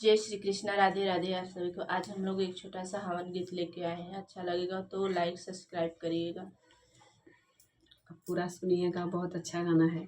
जय श्री कृष्णा, राधे राधे। आप सभी को आज हम लोग एक छोटा सा हवन गीत लेके आए हैं। अच्छा लगेगा तो लाइक सब्सक्राइब करिएगा। पूरा सुनिएगा, बहुत अच्छा गाना है।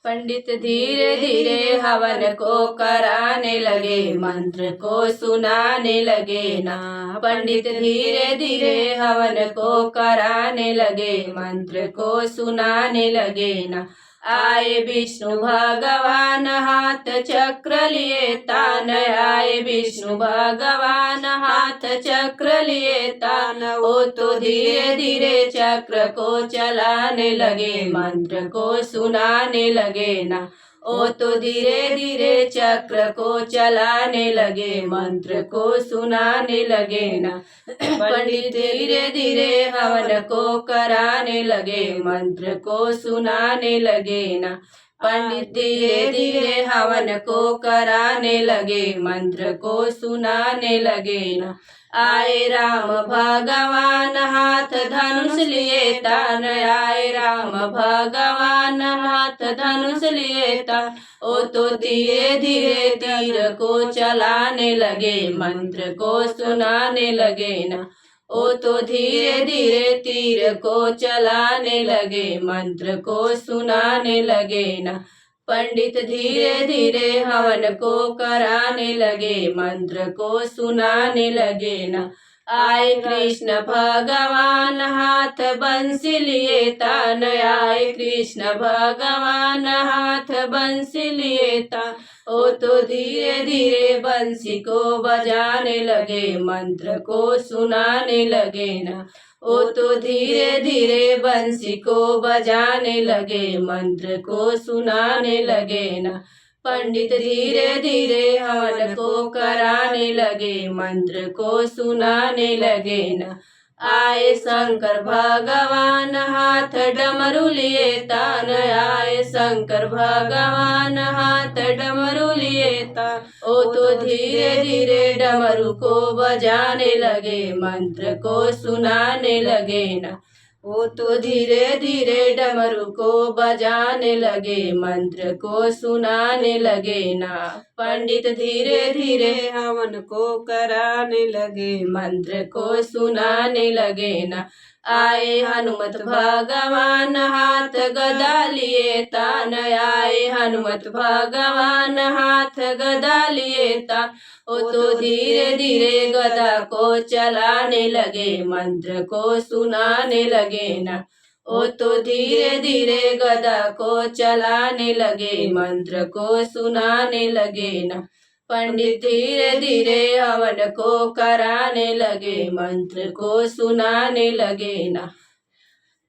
पंडित धीरे धीरे हवन को कराने लगे, मंत्र को सुनाने लगे ना। पंडित धीरे धीरे हवन को कराने लगे, मंत्र को सुनाने लगे ना। आए विष्णु भगवान हाथ चक्र लिए तान, आए विष्णु भगवान हाथ चक्र लिए तान। वो तो धीरे धीरे चक्र को चलाने लगे, मंत्र को सुनाने लगे ना। ओ तो धीरे धीरे चक्र को चलाने लगे, मंत्र को सुनाने लगे ना। पंडित धीरे धीरे हवन को कराने लगे, मंत्र को सुनाने लगे ना। पंडित धीरे धीरे हवन को कराने लगे, मंत्र को सुनाने लगे ना। आए राम भगवान हाथ धनुष लिए तान, आए राम भगवान हाथ धनुष लिए तान। ओ तो धीरे धीरे तीर को चलाने लगे, मंत्र को सुनाने लगे ना। ओ तो धीरे धीरे तीर को चलाने लगे, मंत्र को सुनाने लगे ना। पंडित धीरे धीरे हवन को कराने लगे, मंत्र को सुनाने लगे ना। आए कृष्ण भगवान हाथ बंसी लिए तान, आए कृष्ण भगवान हाथ बंसी लिए तान। ओ तो धीरे धीरे बंसी को बजाने लगे, मंत्र को सुनाने लगे ना। ओ तो धीरे धीरे बंसी को बजाने लगे, मंत्र को सुनाने लगे ना। पंडित धीरे धीरे हवन को कराने लगे, मंत्र को सुनाने लगे ना। आए शंकर भगवान हाथ डमरू लिए तान, आए शंकर भगवान हाथ डमरू लिए तान। ओ तो धीरे धीरे डमरू को बजाने लगे, मंत्र को सुनाने लगे ना। वो तो धीरे धीरे डमरू को बजाने लगे, मंत्र को सुनाने लगे ना। पंडित धीरे धीरे हवन को कराने लगे, मंत्र को सुनाने लगे ना। आए हनुमत भगवान हाथ गदा लिए तान, आए हनुमत भगवान हाथ गदा लिए तान। ओ तो धीरे धीरे गदा को चलाने लगे, मंत्र को सुनाने लगे ना। ओ तो धीरे धीरे गदा को चलाने लगे, मंत्र को सुनाने लगे ना। पंडित धीरे धीरे हवन को कराने लगे, मंत्र को सुनाने लगे ना।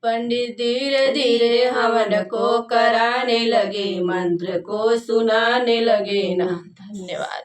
पंडित धीरे धीरे हवन को कराने लगे, मंत्र को सुनाने लगे ना। धन्यवाद।